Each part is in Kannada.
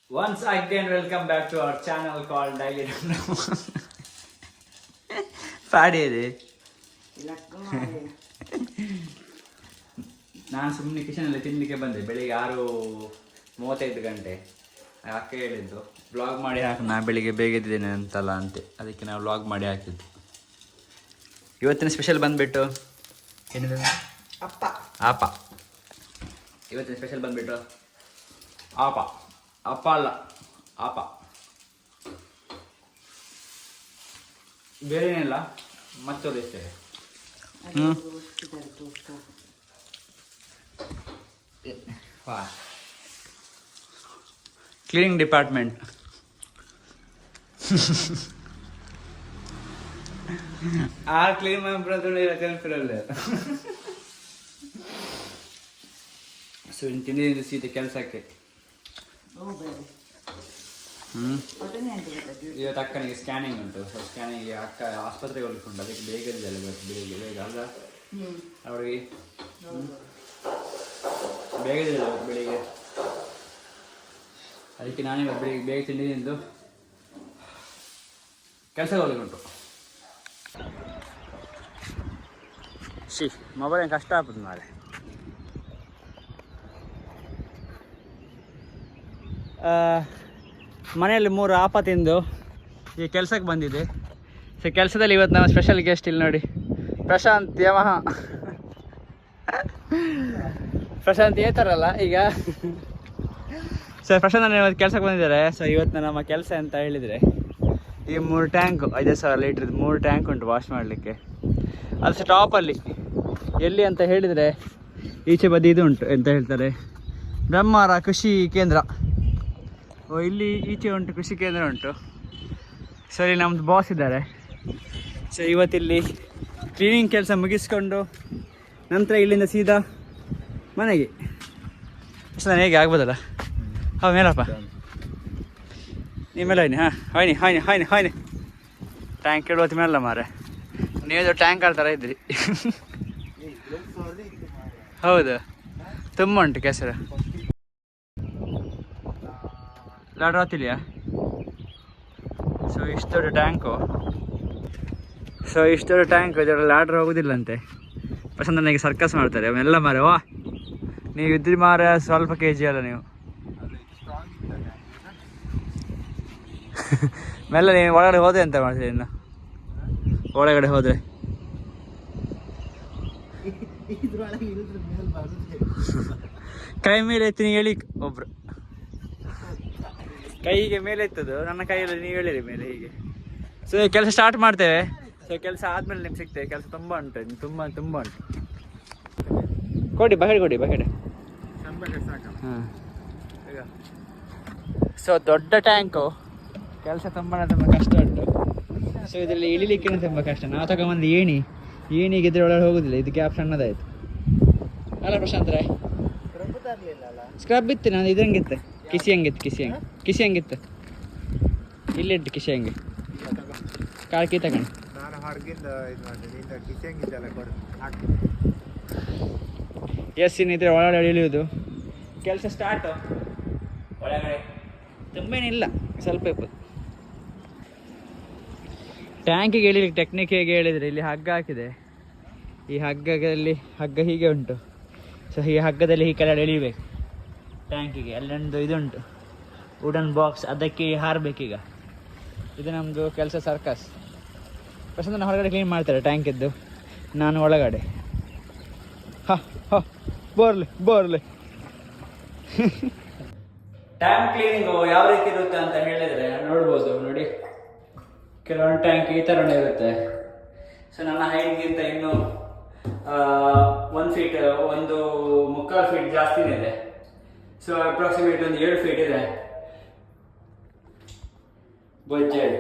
Once again, welcome back to our channel called Daily Random. ಪಾಡಿ ಇದೆ. ನಾನು ಸುಮ್ಮನೆ ಕಿಚನಲ್ಲಿ ತಿನ್ನಲಿಕ್ಕೆ ಬಂದೆ ಬೆಳಿಗ್ಗೆ 6:35 ಗಂಟೆ. ಅಕ್ಕ ಹೇಳಿದ್ದು ವ್ಲಾಗ್ ಮಾಡಿ ಹಾಕಿ, ನಾ ಬೆಳಿಗ್ಗೆ ಬೇಗ ಇದ್ದೇನೆ ಅಂತಲ್ಲ ಅಂತೆ, ಅದಕ್ಕೆ ನಾವು ವ್ಲಾಗ್ ಮಾಡಿ ಹಾಕಿದ್ದು. ಇವತ್ತಿನ ಸ್ಪೆಷಲ್ ಬಂದುಬಿಟ್ಟು ಏನಿದೆ ಆಪ. ಇವತ್ತಿನ ಸ್ಪೆಷಲ್ ಬಂದುಬಿಟ್ಟು ಆಪ ಅಲ್ಲ ಆಪ, ಬೇರೆನಿಲ್ಲ. ಮತ್ತೊಂದು ಇರ್ತೇವೆ. Cleaning department. ಆ ಕ್ಲೀನ್ ಮಾಡ್ಬಿಡೋದ್ರಲ್ಲ. ಸೊ ಇನ್ನು ತಿಂದಿದ್ದು ಸೀತೆ ಕೆಲಸಕ್ಕೆ. ಇವತ್ತು ಅಕ್ಕನಿಗೆ ಸ್ಕ್ಯಾನಿಂಗ್ ಉಂಟು. ಸೊ ಸ್ಕ್ಯಾನಿಂಗ್ ಅಕ್ಕ ಆಸ್ಪತ್ರೆಗೆ ಹೋಗ್ಲಿಕ್ಕುಂಟು, ಅದಕ್ಕೆ ಬೇಗ ಇದ್ದಲ್ಲ ಬೇಗ ಅಲ್ಲ ಅವ್ರಿಗೆ ಬೇಗ ಇದ್ದಿಲ್ಲ ಬೆಳಿಗ್ಗೆ. ಅದಕ್ಕೆ ನಾನೇ ಬೆಳಿಗ್ಗೆ ಬೇಗ ತಿಂಡಿದ್ದು ಕೆಲಸಕ್ಕೆ ಹೋಗ್ಲಿಕ್ಕುಂಟು. ಮೊಬೈಲ್ ಏನು ಕಷ್ಟ ಆಗ್ತದೆ ನಾಳೆ. ಮನೆಯಲ್ಲಿ 3 ಆಪ ತಿಂದು ಈ ಕೆಲಸಕ್ಕೆ ಬಂದಿದೆ. ಸೊ ಕೆಲಸದಲ್ಲಿ ಇವತ್ತು ನಮ್ಮ ಸ್ಪೆಷಲ್ ಗೆಸ್ಟ್ ಇಲ್ಲಿ ನೋಡಿ, ಪ್ರಶಾಂತ್ ಯಮಹ. ಪ್ರಶಾಂತ್ ಏತಾರಲ್ಲ ಈಗ. ಸೊ ಪ್ರಶಾಂತ್ ಇವತ್ತು ಕೆಲಸಕ್ಕೆ ಬಂದಿದ್ದಾರೆ. ಸೊ ಇವತ್ತು ನಮ್ಮ ಕೆಲಸ ಅಂತ ಹೇಳಿದರೆ ಈ 3 ಟ್ಯಾಂಕು 5,000 ಲೀಟ್ರದ್ದು 3 ಟ್ಯಾಂಕ್ ಉಂಟು ವಾಶ್ ಮಾಡಲಿಕ್ಕೆ. ಅದು ಸ್ಟಾಪಲ್ಲಿ ಎಲ್ಲಿ ಅಂತ ಹೇಳಿದರೆ ಈಚೆ ಬದಿ ಇದು ಉಂಟು, ಎಂತ ಹೇಳ್ತಾರೆ, ಬ್ರಹ್ಮಾವರ ಕೃಷಿ ಕೇಂದ್ರ. ಇಲ್ಲಿ ಈಚೆ ಉಂಟು ಕೃಷಿ ಕೇಂದ್ರ ಉಂಟು. ಸರಿ, ನಮ್ಮದು ಬಾಸ್ ಇದ್ದಾರೆ. ಸೊ ಇವತ್ತಿಲ್ಲಿ ಕ್ಲೀನಿಂಗ್ ಕೆಲಸ ಮುಗಿಸ್ಕೊಂಡು ನಂತರ ಇಲ್ಲಿಂದ ಸೀದಾ ಮನೆಗೆ. ಸೊ ನಾನು ಹೇಗೆ ಆಗ್ಬೋದಲ್ಲ? ಹೌದು ಮೇಲಪ್ಪ, ನಿಮ್ಮ ಮೇಲೆ ಹಾಯ್ನಿ ಟ್ಯಾಂಕ್ ಇಡುವತ್ತು ಮೇಲಲ್ಲ ಮಾರೆ. ನೀವು ಟ್ಯಾಂಕರ್ ಥರ ಇದ್ರಿ. ಹೌದು, ತುಂಬ ಉಂಟು ಕೆಸರು. ಲಾಡ್ರ್ ಆಗ್ತಿಲ್ಯಾ? ಸೊ ಇಷ್ಟು ದೊಡ್ಡ ಟ್ಯಾಂಕು ಇದರಲ್ಲಿ ಲಾಡ್ರ್ ಹೋಗೋದಿಲ್ಲಂತೆ. ಪ್ರಶಾಂತ್ ನನಗೆ ಸರ್ಕಸ್ ಮಾಡ್ತಾರೆ ಅವನ್ನೆಲ್ಲ ಮಾರೆ. ವಾ, ನೀವು ಇದ್ರಿ ಮಾರೆ, ಸ್ವಲ್ಪ kg ಅಲ್ಲ ನೀವು. ಮೆಲ್ಲ ನೀವು ಒಳಗಡೆ ಹೋದ್ರೆ ಅಂತ ಮಾಡ್ತೀರಿ? ಇನ್ನು ಒಳಗಡೆ ಹೋದರೆ ಕೈ ಮೇಲೆ ಎತ್ತಿ ನೀವು ಹೇಳಿ, ಒಬ್ರು ಕೈಗೆ ಮೇಲೆ ಎತ್ತದು, ನನ್ನ ಕೈಯಲ್ಲಿ ನೀವು ಹೇಳಿರಿ ಮೇಲೆ ಹೀಗೆ. ಸೊ ಕೆಲಸ ಸ್ಟಾರ್ಟ್ ಮಾಡ್ತೇವೆ. ಸೊ ಕೆಲಸ ಆದಮೇಲೆ ನಿಮ್ಗೆ ಸಿಗ್ತೇವೆ. ಕೆಲಸ ತುಂಬ ಉಂಟು, ತುಂಬ ಉಂಟು. ಕೊಡಿ ಬಕೆಟ್ ಹಾಂ. ಸೊ ದೊಡ್ಡ ಟ್ಯಾಂಕು, ಕೆಲಸ ತುಂಬ ಕಷ್ಟ ಉಂಟು. ಸೊ ಇದರಲ್ಲಿ ಇಳಿಲಿಕ್ಕೆ ತುಂಬ ಕಷ್ಟ. ನಾವು ತಗೊಂಬಂದು ಏಣಿಗೆ ಇದ್ರೆ ಒಳಗೆ ಹೋಗೋದಿಲ್ಲ. ಇದು ಗ್ಯಾಪ್ ಸಣ್ಣದಾಯಿತು ಅಲ್ಲ ಪ್ರಶಾಂತ್ ರಾಯ್? ಸ್ಕ್ರಬ್ ಇತ್ತು, ನಾನು ಇದಂಗಿತ್ತು, ಕಿಸಿ ಹಂಗಿತ್ತು ಇಲ್ಲಿಟ್ಟು ಕಿಸಿ ಹಂಗೆ ಕಾಳ್ಕಿ ತಗೊಂಡು. ಎಸ್ ಇನ್ನಿದ್ರೆ ಒಳಗಡೆ ಇಳಿಯೋದು ಕೆಲಸ ಸ್ಟಾರ್ಟು. ಒಳಗಡೆ ತುಂಬೇನಿಲ್ಲ, ಸ್ವಲ್ಪ ಇಪ್ಪತ್ತು. ಟ್ಯಾಂಕಿಗೆ ಇಳಿಲಿಕ್ಕೆ ಟೆಕ್ನಿಕ್ ಹೇಗೆ ಹೇಳಿದರೆ, ಇಲ್ಲಿ ಹಗ್ಗ ಹಾಕಿದೆ. ಈ ಹಗ್ಗ ಹೀಗೆ ಉಂಟು. ಸೊ ಈ ಹಗ್ಗದಲ್ಲಿ ಈ ಕೆಳಗಡೆ ಎಳಿಬೇಕು ಟ್ಯಾಂಕಿಗೆ. ಅಲ್ಲೊಂದು ಇದುಂಟು ವುಡನ್ ಬಾಕ್ಸ್, ಅದಕ್ಕೆ ಹಾರಬೇಕೀಗ. ಇದು ನಮ್ಮದು ಕೆಲಸ ಸರ್ಕಸ್. ಪ್ರಶಾಂತ್ ಹೊರಗಡೆ ಕ್ಲೀನ್ ಮಾಡ್ತಾರೆ ಟ್ಯಾಂಕಿದ್ದು, ನಾನು ಒಳಗಡೆ. ಬೋರ್ಲೆ ಟ್ಯಾಂಕ್ ಕ್ಲೀನಿಂಗು ಯಾವ ರೀತಿ ಇರುತ್ತೆ ಅಂತ ಹೇಳಿದರೆ ನೋಡ್ಬೋದು. ನೋಡಿ, ಕೆಲವೊಂದು ಟ್ಯಾಂಕ್ ಈ ಥರನೇ ಇರುತ್ತೆ. ಸೊ ನನ್ನ ಹೈಟ್ಗಿಂತ ಇನ್ನೂ 1 ಫೀಟ್ 1.25 ಫೀಟ್ ಜಾಸ್ತಿನೇ ಇದೆ. ಸೊ ಅಪ್ರಾಕ್ಸಿಮೇಟ್ ಒಂದು 7 ಫೀಟ್ ಇದೆ ಬಜೆಟ್.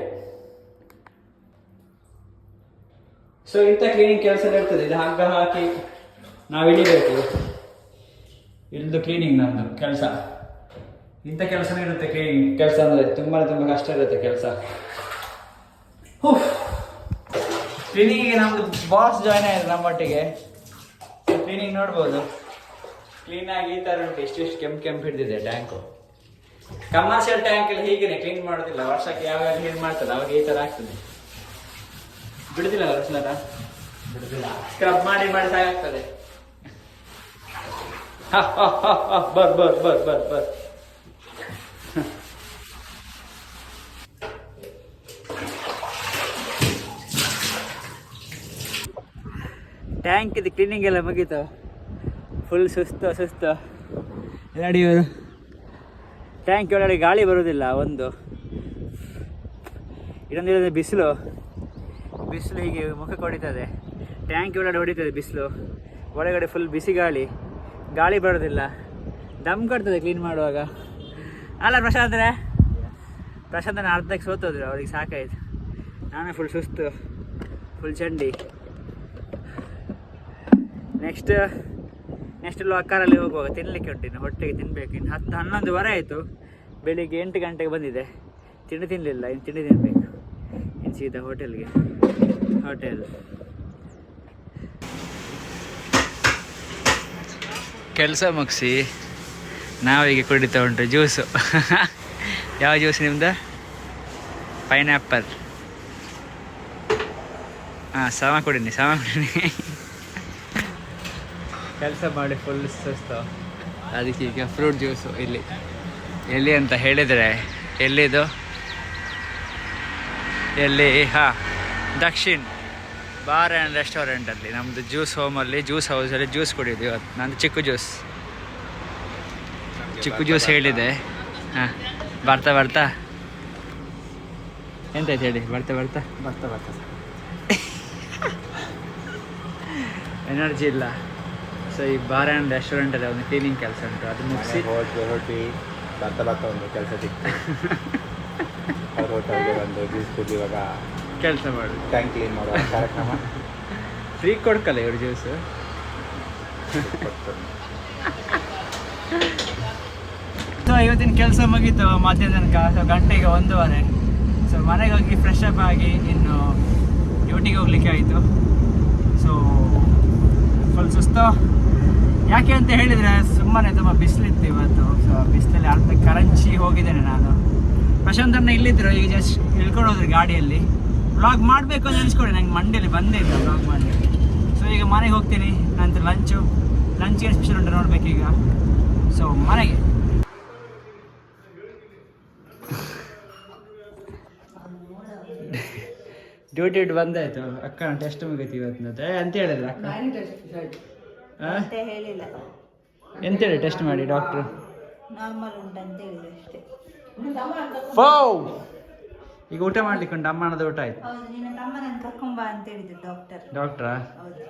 ಸೊ ಇಂಥ ಕ್ಲೀನಿಂಗ್ ಕೆಲಸ ಇರ್ತದೆ. ಇದು ಹಗ್ಗ ಹಾಕಿ ನಾವು ಇಳಿಬೇಕು. ಇಲ್ಲದು ಕ್ಲೀನಿಂಗ್ ನಮ್ಮದು ಕೆಲಸ. ಇಂಥ ಕೆಲಸನೇ ಇರುತ್ತೆ ಕ್ಲೀನಿಂಗ್ ಕೆಲಸ ಅಂದರೆ. ತುಂಬ ಕಷ್ಟ ಇರುತ್ತೆ ಕೆಲಸ. ಕ್ಲೀನಿಂಗಿಗೆ ನಮ್ಮದು ಬಾಸ್ ಜಾಯ್ನ್ ಆಗಿದೆ ನಮ್ಮೊಟ್ಟಿಗೆ. ಕ್ಲೀನಿಂಗ್ ನೋಡ್ಬೋದು, ಕ್ಲೀನಾಗಿ ಈ ಥರ ಉಂಟು. ಇಷ್ಟು ಕೆಂಪು ಹಿಡಿದಿದೆ ಟ್ಯಾಂಕು. ಕಮರ್ಷಿಯಲ್ ಟ್ಯಾಂಕ್ ಎಲ್ಲ ಹೀಗೆ ಕ್ಲೀನ್ ಮಾಡೋದಿಲ್ಲ, ವರ್ಷಕ್ಕೆ ಯಾವಾಗ ಕ್ಲೀನ್ ಮಾಡ್ತಲ್ಲ ಅವಾಗ ಈ ಥರ ಆಗ್ತದೆ. ಬಿಡುದಿಲ್ಲ ವರ್ಷದ ಬಿಡುದಿಲ್ಲ, ಸ್ಕ್ರಬ್ ಮಾಡಿ ಮಾಡಿ ಸಾಕಾಗ್ತದೆ. ಬರ್ ಬರ್ ಬರ್ ಬರ್ ಬರ್ ಟ್ಯಾಂಕ್ ಇದು ಕ್ಲೀನಿಂಗ್ ಎಲ್ಲ ಮುಗೀತು. ಫುಲ್ ಸುಸ್ತು ಸುಸ್ತು ನೋಡಿ. ಇವರು ಟ್ಯಾಂಕ್ ಒಳಗಡೆ ಗಾಳಿ ಬರೋದಿಲ್ಲ ಒಂದು, ಇನ್ನೊಂದು ಬಿಸಿಲು ಬಿಸಿಲು ಹೀಗೆ ಮುಖಕ್ಕೆ ಹೊಡಿತದೆ. ಟ್ಯಾಂಕ್ ಒಳಗಡೆ ಹೊಡಿತದೆ ಬಿಸಿಲು, ಒಳಗಡೆ ಫುಲ್ ಬಿಸಿ ಗಾಳಿ, ಗಾಳಿ ಬರೋದಿಲ್ಲ, ದಮ್ ಕಟ್ತದೆ ಕ್ಲೀನ್ ಮಾಡುವಾಗ. ಅಲ್ಲ ಪ್ರಶಾಂತನ ಅರ್ಧಕ್ಕೆ ಸೋತೋದ್ರು, ಅವ್ರಿಗೆ ಸಾಕಾಯ್ತು. ನಾನು ಫುಲ್ ಸುಸ್ತು, ಫುಲ್ ಚಂಡಿ. ನೆಕ್ಸ್ಟ್ ಕಾರಲ್ಲಿ ಹೋಗುವಾಗ ತಿನ್ನಲಿಕ್ಕೆ ಉಂಟು, ಇನ್ನು ಹೊಟ್ಟೆಗೆ ತಿನ್ನಬೇಕು. ಇನ್ನು 10-11 ಆಯಿತು, ಬೆಳಿಗ್ಗೆ 8 ಗಂಟೆಗೆ ಬಂದಿದೆ, ತಿಂಡಿ ತಿನ್ನಲಿಲ್ಲ. ಇನ್ನು ತಿಂಡಿ ತಿನ್ನಬೇಕು. ಇನ್ನು ಸೀದಾ ಹೋಟೆಲ್ ಕೆಲಸ ಮುಗಿಸಿ ನಾವೀಗ ಕುಡಿತಾ ಉಂಟು ಜ್ಯೂಸು. ಯಾವ ಜ್ಯೂಸ್ ನಿಮ್ದು? ಪೈನಾಪಲ್. ಸಮ ಕುಡೀನಿ. ಕೆಲಸ ಮಾಡಿ ಫುಲ್ ಸುಸ್ತು, ಅದಕ್ಕೆ ಈಗ ಫ್ರೂಟ್ ಜ್ಯೂಸು. ಎಲ್ಲಿ ಅಂತ ಹೇಳಿದರೆ, ಎಲ್ಲಿದು? ದಕ್ಷಿಣ್ ಬಾರ್ ಆ್ಯಂಡ್ ರೆಸ್ಟೋರೆಂಟಲ್ಲಿ, ನಮ್ಮದು ಜ್ಯೂಸ್ ಹೋಮಲ್ಲಿ, ಜ್ಯೂಸ್ ಹೌಸಲ್ಲಿ ಜ್ಯೂಸ್ ಕುಡಿಯೋದು ಇವತ್ತು. ನಂದು ಚಿಕ್ಕು ಜ್ಯೂಸ್ ಹೇಳಿದೆ. ಬರ್ತಾ ಎಂತಾಯ್ತು ಹೇಳಿ? ಬರ್ತಾ ಎನರ್ಜಿ ಇಲ್ಲ. ಸೊ ಈ ಬಾರ್ ಆ್ಯಂಡ್ ರೆಸ್ಟೋರೆಂಟಲ್ಲಿ ಒಂದು ಕ್ಲೀನಿಂಗ್ ಕೆಲಸ ಉಂಟು, ಅದು ಮುಗಿಸಿ ಹೊರಟಿ ಬರ್ತಾ ಒಂದು ಕೆಲಸ ಸಿಕ್ತು. ಅವ್ರ ಹೋಟೆಲ್ಗೆ ಒಂದು ಜ್ಯೂಸ್ ಕುಡಿದು ಇವಾಗ ಕೆಲಸ ಮಾಡು, ಟ್ಯಾಂಕ್ ಕ್ಲೀನ್ ಮಾಡುವ ಕಾರ್ಯಕ್ರಮ. ಫ್ರೀ ಕೊಡ್ಕಲ್ಲ ಇವ್ರು ಜ್ಯೂಸು. ಸೊ ಇವತ್ತಿನ ಕೆಲಸ ಮುಗೀತು ಮಧ್ಯಾಹ್ನ ತನಕ. ಸೊ ಗಂಟೆಗೆ 1:15. ಸೊ ಮನೆಗೆ ಹೋಗಿ ಫ್ರೆಶ್ ಅಪ್ ಆಗಿ ಇನ್ನು ಡ್ಯೂಟಿಗೆ ಹೋಗ್ಲಿಕ್ಕೆ ಆಯಿತು. ಸೊ ಫುಲ್ ಸುಸ್ತು. ಯಾಕೆ ಅಂತ ಹೇಳಿದರೆ ಸುಮ್ಮನೆ ತುಂಬ ಬಿಸಿಲಿತ್ತು ಇವತ್ತು. ಸೊ ಬಿಸಿಲಲ್ಲಿ ಅರ್ಧ ಕರಂಚಿ ಹೋಗಿದ್ದೇನೆ ನಾನು. ಪ್ರಶಾಂತನ ಇಲ್ಲಿದ್ದರು, ಈಗ ಜಸ್ಟ್ ಇಳ್ಕೊಂಡು ಹೋದ್ರು ಗಾಡಿಯಲ್ಲಿ. ವ್ಲಾಗ್ ಮಾಡಬೇಕು ಅಂತ ಅನಿಸ್ಕೊಂಡೆ, ನಂಗೆ ಮಂಡೇಲಿ ಬಂದೇ ಇಲ್ಲ ವ್ಲಾಗ್ ಮಾಡಲಿಕ್ಕೆ. ಸೊ ಈಗ ಮನೆಗೆ ಹೋಗ್ತೀನಿ, ನಂತರ ಲಂಚ್ಗೆ ಸ್ಪೆಷಲ್ ಉಂಟು ನೋಡ್ಬೇಕೀಗ. ಸೊ ಮನೆಗೆ ಡ್ಯೂಟಿ ಬಂದಾಯ್ತು. ಅಕ್ಕ ಟೆಸ್ಟ್ ಮುಗೀತು ಇವತ್ತು ಅಂತ ಹೇಳಿದ್ರ ಅಕ್ಕ? ಹೇಳಿಲ್ಲ. ಎಂತೇಳಿ ಟೆಸ್ಟ್ ಮಾಡಿ ಡಾಕ್ಟ್ರು? ನಾರ್ಮಲ್ ಉಂಟಂತ ಹೇಳಿದ್ರು ಅಷ್ಟೇ. ಈಗ ಊಟ ಮಾಡ್ಲಿಕ್ಕೆ ಉಂಟು, ಅಮ್ಮನದ ಊಟ ಆಯ್ತು. ಹೌದು, ನಿನ್ನ ತಮ್ಮನನ್ನು ಕರ್ಕೊಂಬ ಅಂತ ಹೇಳಿದ್ರು ಡಾಕ್ಟ್ರಾ? ಹೌದು,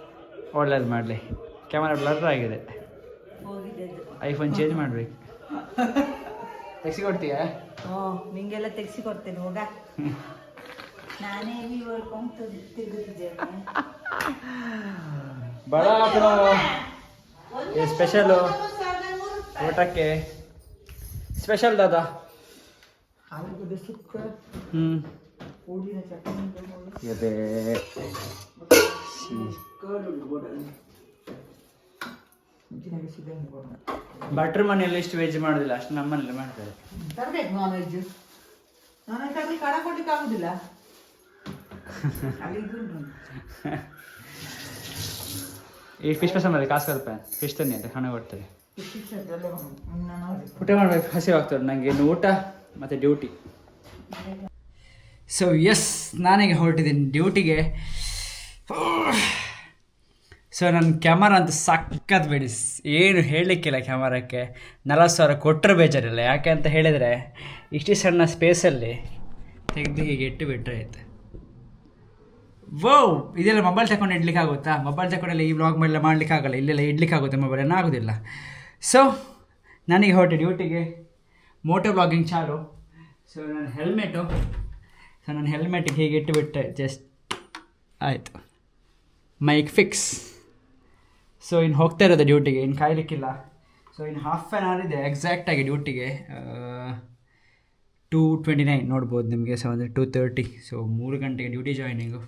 ಒಳ್ಳೇದು ಮಾಡಲಿ. ಕ್ಯಾಮರಾ ಬ್ಲರ್ ಆಗಿದೆ, ಹೋಗಿದ್ದದ್ದು. ಐಫೋನ್ ಚೇಂಜ್ ಮಾಡ್ಬೇಕು. ತೆಗ್ಸಿಕೊಡ್ತೀಯಾ? ನಿಂಗೆಲ್ಲ ತೆಗ್ಸಿಕೊಡ್ತೇನೆ ಹೋಗ. ನಾನೇ ತಿರುಗುತ್ತಿದ್ದೇನೆ. ಬಡ ಸ್ಪೆಷಲು ಊಟಕ್ಕೆ ಸ್ಪೆಷಲ್ ದಾದಾ. ಆಲೂಗಡ್ಡೆ ಸುಕ್ಕ, ಪುಡಿನ ಚಟ್ನಿ, ಭಟ್ರ ಮನೆಯಲ್ಲಿ ಇಷ್ಟು ವೆಜ್ ಮಾಡೋದಿಲ್ಲ, ಅಷ್ಟು ನಮ್ಮನೇಲಿ ಮಾಡ್ತಾರೆ. ತರಬೇಕು ನಾನ್ ವೆಜ್. ನಾನು ತರಲಿ ಕಡ ಕೊಡ್ಲಿಕ್ಕೆ ಆಗುದಿಲ್ಲ. ಈ ಫಿಶ್ ಪಸಂದಲ್ಲಿ ಕಾಸು ರೂಪಾಯಿ ಫಿಶ್ ತನ್ನಿ ಅಂತ ಹಣ ಕೊಡ್ತಾರೆ. ಊಟ ಮಾಡ್ಬೇಕು, ಹಸಿವಾಗ್ತದೆ ನನಗೆ. ಇನ್ನು ಊಟ ಮತ್ತು ಡ್ಯೂಟಿ. ಸೊ ಎಸ್, ನಾನೀಗ ಹೊರಟಿದ್ದೀನಿ ಡ್ಯೂಟಿಗೆ. ಸೊ ನನ್ನ ಕ್ಯಾಮರಾ ಅಂತೂ ಸಖತ್ ಬೇಡಿ, ಏನು ಹೇಳಲಿಕ್ಕಿಲ್ಲ. ಕ್ಯಾಮರಕ್ಕೆ 40,000 ಕೊಟ್ಟರೆ ಬೇಜಾರಿಲ್ಲ. ಯಾಕೆ ಅಂತ ಹೇಳಿದರೆ ಇಷ್ಟು ಸಣ್ಣ ಸ್ಪೇಸಲ್ಲಿ ತೆಗೆದು ಹೀಗೆ ಇಟ್ಟು ಬಿಟ್ಟರೆ ಆಯ್ತು. ಇದೆಲ್ಲ ಮೊಬೈಲ್ ತಗೊಂಡು ಇಡ್ಲಿಕ್ಕೆ ಆಗುತ್ತಾ? ಮೊಬೈಲ್ ತಗೊಂಡೆಲ್ಲ ಈ ವ್ಲಾಗ್ ಮೇಲೆ ಮಾಡ್ಲಿಕ್ಕೆ ಆಗಲ್ಲ, ಇಲ್ಲೆಲ್ಲ ಇಡ್ಲಿಕ್ಕೆ ಆಗುತ್ತೆ ಮೊಬೈಲ್, ಏನೂ ಆಗೋದಿಲ್ಲ. ಸೊ ನನಗೆ ಹೊರಟೆ ಡ್ಯೂಟಿಗೆ, ಮೋಟೋ ವ್ಲಾಗಿಂಗ್ ಚಾಲು. ಸೊ ನನ್ನ ಹೆಲ್ಮೆಟಿಗೆ ಹೀಗೆ ಇಟ್ಟುಬಿಟ್ಟೆ, ಜಸ್ಟ್ ಆಯಿತು, ಮೈಕ್ ಫಿಕ್ಸ್. ಸೊ ಇನ್ನು ಹೋಗ್ತಾ ಇರೋದು ಡ್ಯೂಟಿಗೆ, ಇನ್ನು ಕಾಯಲಿಕ್ಕಿಲ್ಲ. ಸೊ ಇನ್ನು ಹಾಫ್ ಆನ್ ಅವರ್ ಇದೆ ಎಕ್ಸಾಕ್ಟಾಗಿ ಡ್ಯೂಟಿಗೆ. 2:29 ನೋಡ್ಬೋದು ನಿಮಗೆ. ಸೊ ಅಂದರೆ 2:30. ಸೊ 3 ಗಂಟೆಗೆ ಡ್ಯೂಟಿ ಜಾಯ್ನಿಂಗು.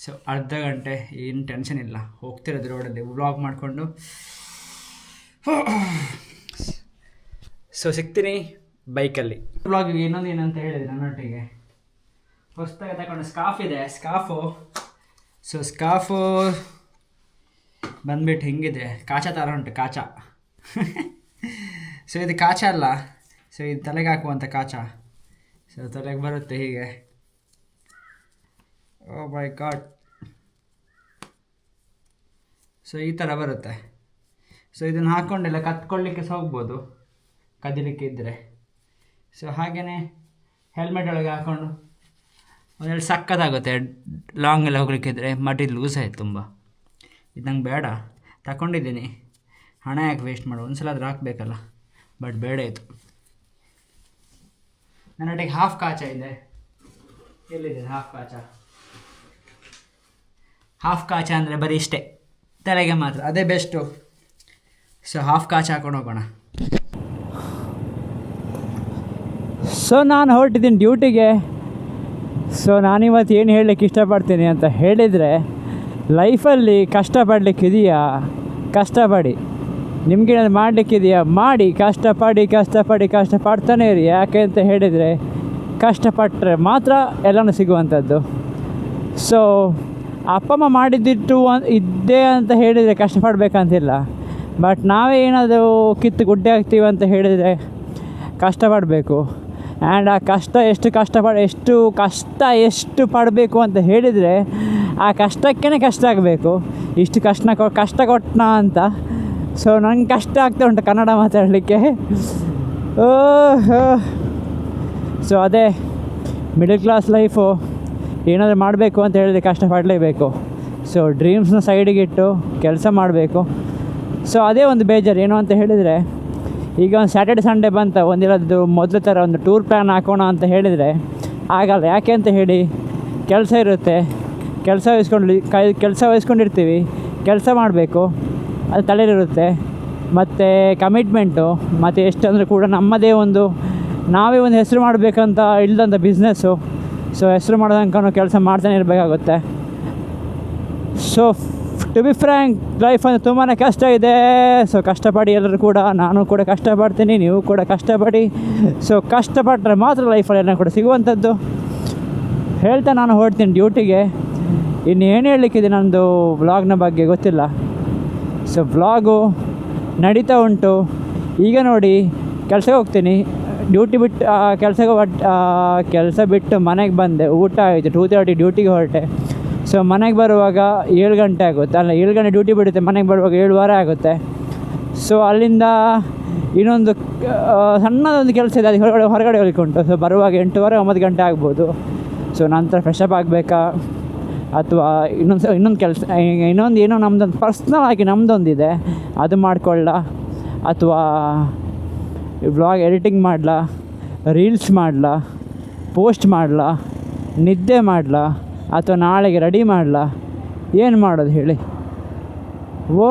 ಸೊ ಅರ್ಧ ಗಂಟೆ, ಏನು ಟೆನ್ಷನ್ ಇಲ್ಲ, ಹೋಗ್ತಿರೋದು ರೋಡಲ್ಲಿ ವ್ಲಾಗ್ ಮಾಡಿಕೊಂಡು. ಸೊ ಸಿಗ್ತೀನಿ ಬೈಕಲ್ಲಿ. ಬ್ಲಾಗಿಗೆ ಇನ್ನೊಂದು ಏನಂತ ಹೇಳಿದ್ರೆ ನನ್ನೊಟ್ಟಿಗೆ ಹೊಸದಾಗಿ ತಗೊಂಡು ಸ್ಕಾರ್ಫ್ ಇದೆ. ಸ್ಕಾರ್ಫು ಬಂದ್ಬಿಟ್ಟು ಹಿಂಗಿದೆ, ಕಾಚ ಥರ ಉಂಟು, ಕಾಚ. ಸೊ ಇದು ಕಾಚ ಅಲ್ಲ, ಸೊ ಇದು ತಲೆಗೆ ಹಾಕುವಂಥ ಕಾಚ. ಸೊ ತಲೆಗೆ ಬರುತ್ತೆ ಹೀಗೆ. ಓ ಮೈ ಗಾಡ್. ಸೊ ಈ ಥರ ಬರುತ್ತೆ. ಸೊ ಇದನ್ನು ಹಾಕ್ಕೊಂಡೆಲ್ಲ ಕತ್ಕೊಳ್ಳಿಕ್ಕೆ ಸಹ ಹೋಗ್ಬೋದು, ಕದಿಲಿಕ್ಕೆ ಇದ್ದರೆ. ಸೊ ಹಾಗೆಯೇ ಹೆಲ್ಮೆಟ್ ಒಳಗೆ ಹಾಕ್ಕೊಂಡು ಒಂದೆರಡು ಸಕ್ಕತ್ತಾಗುತ್ತೆ ಲಾಂಗ್ ಎಲ್ಲ ಹೋಗ್ಲಿಕ್ಕಿದ್ರೆ. ಬಟ್ ಇದು ಲೂಸ್ ಆಯ್ತು ತುಂಬ. ಇದು ನಂಗೆ ಬೇಡ. ತಗೊಂಡಿದ್ದೀನಿ, ಹಣ ಯಾಕೆ ವೇಸ್ಟ್ ಮಾಡು, ಒಂದು ಸಲ ಆದರೂ ಹಾಕಬೇಕಲ್ಲ. ಬಟ್ ಬೇಡ ಇತ್ತು. ನನ್ನೊಟ್ಟಿಗೆ ಹಾಫ್ ಕಾಚ ಇದೆ. ಎಲ್ಲಿದೆ ಹಾಫ್ ಕಾಚ? ಹಾಫ್ ಕಾಚ ಅಂದರೆ ಬರೀ ಇಷ್ಟೇ, ತಲೆಗೆ ಮಾತ್ರ, ಅದೇ ಬೆಸ್ಟು. ಸೊ ಹಾಫ್ ಕಾಚ ಹಾಕೊಂಡು ಹೋಗೋಣ. ಸೊ ನಾನು ಹೊರಟಿದ್ದೀನಿ ಡ್ಯೂಟಿಗೆ. ಸೊ ನಾನಿವತ್ತು ಏನು ಹೇಳಲಿಕ್ಕೆ ಇಷ್ಟಪಡ್ತೀನಿ ಅಂತ ಹೇಳಿದರೆ, ಲೈಫಲ್ಲಿ ಕಷ್ಟಪಡಲಿಕ್ಕಿದೆಯಾ ಕಷ್ಟಪಡಿ, ನಿಮಗೇನಾದ್ರು ಮಾಡಲಿಕ್ಕಿದೆಯಾ ಮಾಡಿ, ಕಷ್ಟಪಡ್ತಾನೇ ಇರಿ. ಯಾಕೆ ಅಂತ ಹೇಳಿದರೆ, ಕಷ್ಟಪಟ್ಟರೆ ಮಾತ್ರ ಎಲ್ಲನೂ ಸಿಗುವಂಥದ್ದು. ಸೊ ಅಪ್ಪ ಅಮ್ಮ ಮಾಡಿದ್ದಿಟ್ಟು ಇದ್ದೇ ಅಂತ ಹೇಳಿದರೆ ಕಷ್ಟಪಡಬೇಕಂತಿಲ್ಲ. ಬಟ್ ನಾವೇ ಏನಾದರೂ ಕಿತ್ತು ಗುಡ್ಡೆ ಆಗ್ತೀವಿ ಅಂತ ಹೇಳಿದರೆ ಕಷ್ಟಪಡಬೇಕು. ಆ್ಯಂಡ್ ಆ ಕಷ್ಟ ಎಷ್ಟು ಪಡಬೇಕು ಅಂತ ಹೇಳಿದರೆ, ಆ ಕಷ್ಟಕ್ಕೇ ಕಷ್ಟ ಆಗಬೇಕು. ಇಷ್ಟು ಕಷ್ಟ ಕೊಟ್ಟನ ಅಂತ. ಸೊ ನಂಗೆ ಕಷ್ಟ ಆಗ್ತಾ ಉಂಟು ಕನ್ನಡ ಮಾತಾಡಲಿಕ್ಕೆ. ಸೊ ಅದೇ ಮಿಡಲ್ ಕ್ಲಾಸ್ ಲೈಫು. ಏನಾದರೂ ಮಾಡಬೇಕು ಅಂತ ಹೇಳಿದರೆ ಕಷ್ಟಪಡಲೇಬೇಕು. ಸೊ ಡ್ರೀಮ್ಸ್ನ ಸೈಡಿಗಿಟ್ಟು ಕೆಲಸ ಮಾಡಬೇಕು. ಸೊ ಅದೇ ಒಂದು ಬೇಜಾರು. ಏನು ಅಂತ ಹೇಳಿದರೆ, ಈಗ ಒಂದು ಸ್ಯಾಟರ್ಡೆ ಸಂಡೇ ಬಂತ, ಒಂದಿರೋದು ಮೊದಲ ಥರ ಒಂದು ಟೂರ್ ಪ್ಲ್ಯಾನ್ ಹಾಕೋಣ ಅಂತ ಹೇಳಿದರೆ ಆಗಲ್ಲ. ಯಾಕೆ ಅಂತ ಹೇಳಿ, ಕೆಲಸ ಇರುತ್ತೆ, ಕೆಲಸ ವಹಿಸ್ಕೊಂಡಿರ್ತೀವಿ, ಕೆಲಸ ಮಾಡಬೇಕು, ಅದು ತಲೆಲಿರುತ್ತೆ. ಮತ್ತು ಕಮಿಟ್ಮೆಂಟು, ಮತ್ತು ಎಷ್ಟು ಅಂದರೆ ಕೂಡ ನಾವೇ ಒಂದು ಹೆಸರು ಮಾಡಬೇಕಂತ ಇಲ್ದಂಥ ಬಿಸ್ನೆಸ್ಸು. ಸೊ ಹೆಸರು ಮಾಡೋದಂಕ ಕೆಲಸ ಮಾಡ್ತಾನೆ ಇರಬೇಕಾಗುತ್ತೆ. So to be frank, life ಅಂದರೆ ತುಂಬಾ ಕಷ್ಟ ಇದೆ. ಸೊ ಕಷ್ಟಪಡಿ ಎಲ್ಲರೂ ಕೂಡ. ನಾನು ಕೂಡ ಕಷ್ಟಪಡ್ತೀನಿ, ನೀವು ಕೂಡ ಕಷ್ಟಪಡಿ. ಸೊ ಕಷ್ಟಪಟ್ಟರೆ ಮಾತ್ರ ಲೈಫಲ್ಲಿ ಎಲ್ಲ ಕೂಡ ಸಿಗುವಂಥದ್ದು ಹೇಳ್ತಾ ನಾನು ಹೊರಡ್ತೀನಿ ಡ್ಯೂಟಿಗೆ. ಇನ್ನು ಏನು ಹೇಳಲಿಕ್ಕಿದೆ ನನ್ನದು ವ್ಲಾಗ್ನ ಬಗ್ಗೆ ಗೊತ್ತಿಲ್ಲ. ಸೊ ವ್ಲಾಗು ನಡೀತಾ ಉಂಟು. ಈಗ ನೋಡಿ ಕೆಲಸಕ್ಕೆ ಹೋಗ್ತೀನಿ. ಡ್ಯೂಟಿ ಬಿಟ್ಟು ಕೆಲಸ ಬಿಟ್ಟು ಮನೆಗೆ ಬಂದೆ. ಊಟ ಆಯಿತು, 2:30 ಡ್ಯೂಟಿಗೆ ಹೊರಟೆ. ಸೊ ಮನೆಗೆ ಬರುವಾಗ 7 ಗಂಟೆ ಆಗುತ್ತೆ. ಅಲ್ಲ, 7 ಗಂಟೆ ಡ್ಯೂಟಿ ಬಿಡುತ್ತೆ, ಮನೆಗೆ ಬರುವಾಗ 7:15 ಆಗುತ್ತೆ. ಸೊ ಅಲ್ಲಿಂದ ಇನ್ನೊಂದು ಸಣ್ಣದೊಂದು ಕೆಲಸ ಇದೆ, ಅದು ಹೊರಗಡೆ ಹೋಗ್ಲಿಕ್ಕೆ ಉಂಟು. ಸೊ ಬರುವಾಗ 8:30 9 ಗಂಟೆ ಆಗ್ಬೋದು. ಸೊ ನಂತರ ಫ್ರೆಶಪ್ ಆಗಬೇಕಾ, ಅಥವಾ ಇನ್ನೊಂದು ಕೆಲಸ, ಏನೋ ನಮ್ಮದೊಂದು ಪರ್ಸ್ನಲ್ ಆಗಿ ನಮ್ಮದೊಂದಿದೆ, ಅದು ಮಾಡಿಕೊಳ್ಳ, ಅಥವಾ ವ್ಲಾಗ್ ಎಡಿಟಿಂಗ್ ಮಾಡಲಾ, ರೀಲ್ಸ್ ಮಾಡಲಾ, ಪೋಸ್ಟ್ ಮಾಡಲಾ, ನಿದ್ದೆ ಮಾಡಲಾ, ಅಥವಾ ನಾಳೆಗೆ ರೆಡಿ ಮಾಡಲಾ, ಏನು ಮಾಡೋದು ಹೇಳಿ? ಓ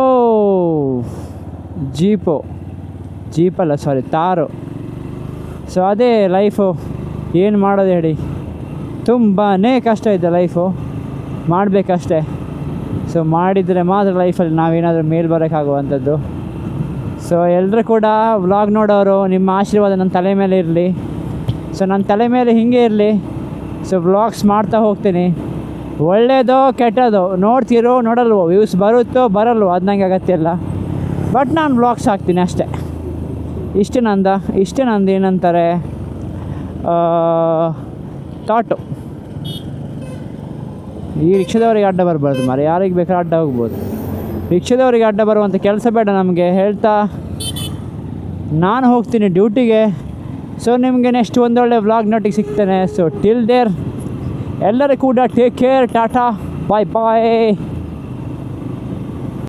ಜೀಪಲ್ಲ, ತಾರು. ಸೊ ಅದೇ ಲೈಫು. ಏನು ಮಾಡೋದು ಹೇಳಿ? ತುಂಬಾ ಕಷ್ಟ ಇದೆ ಲೈಫು, ಮಾಡಬೇಕಷ್ಟೆ. ಸೊ ಮಾಡಿದರೆ ಮಾತ್ರ ಲೈಫಲ್ಲಿ ನಾವೇನಾದರೂ ಮೇಲೆ ಬರೋಕ್ಕಾಗುವಂಥದ್ದು. ಸೊ ಎಲ್ಲರೂ ಕೂಡ ವ್ಲಾಗ್ ನೋಡೋರು, ನಿಮ್ಮ ಆಶೀರ್ವಾದ ನನ್ನ ತಲೆ ಮೇಲೆ ಇರಲಿ. ಸೊ ನನ್ನ ತಲೆ ಮೇಲೆ ಹೀಗೆ ಇರಲಿ. ಸೊ ವ್ಲಾಗ್ಸ್ ಮಾಡ್ತಾ ಹೋಗ್ತೀನಿ. ಒಳ್ಳೆಯದೋ ಕೆಟ್ಟದೋ ನೋಡಲ್ವೋ, ವ್ಯೂಸ್ ಬರುತ್ತೋ ಬರಲ್ವೋ, ಅದು ನನಗೆ ಅಗತ್ಯ ಇಲ್ಲ. ಬಟ್ ನಾನು ವ್ಲಾಗ್ಸ್ ಹಾಕ್ತೀನಿ ಅಷ್ಟೇ. ಇಷ್ಟೇ ನಂದು ಏನಂತಾರೆ ಥಾಟು. ಈ ರಿಕ್ಷಾದವರಿಗೆ ಅಡ್ಡ ಬರಬಾರ್ದು ಮಾರೆ, ಯಾರಿಗೆ ಬೇಕಾದ್ರೆ ಅಡ್ಡ ಹೋಗ್ಬೋದು. ರಿಕ್ಷಾದವರಿಗೆ ಅಡ್ಡ ಬರುವಂಥ ಕೆಲಸ ಬೇಡ ನಮಗೆ ಹೇಳ್ತಾ ನಾನು ಹೋಗ್ತೀನಿ ಡ್ಯೂಟಿಗೆ. ಸೊ ನಿಮಗೆ ನೆಕ್ಸ್ಟ್ ಒಂದೊಳ್ಳೆ ವ್ಲಾಗ್ ನೋಟಿಗೆ ಸಿಗ್ತೇನೆ. ಸೊ ಟಿಲ್ ದೇರ್ ಎಲ್ಲರೂ ಕೂಡ ಟೇಕ್ ಕೇರ್, ಟಾಟಾ, ಬಾಯ್ ಬಾಯ್.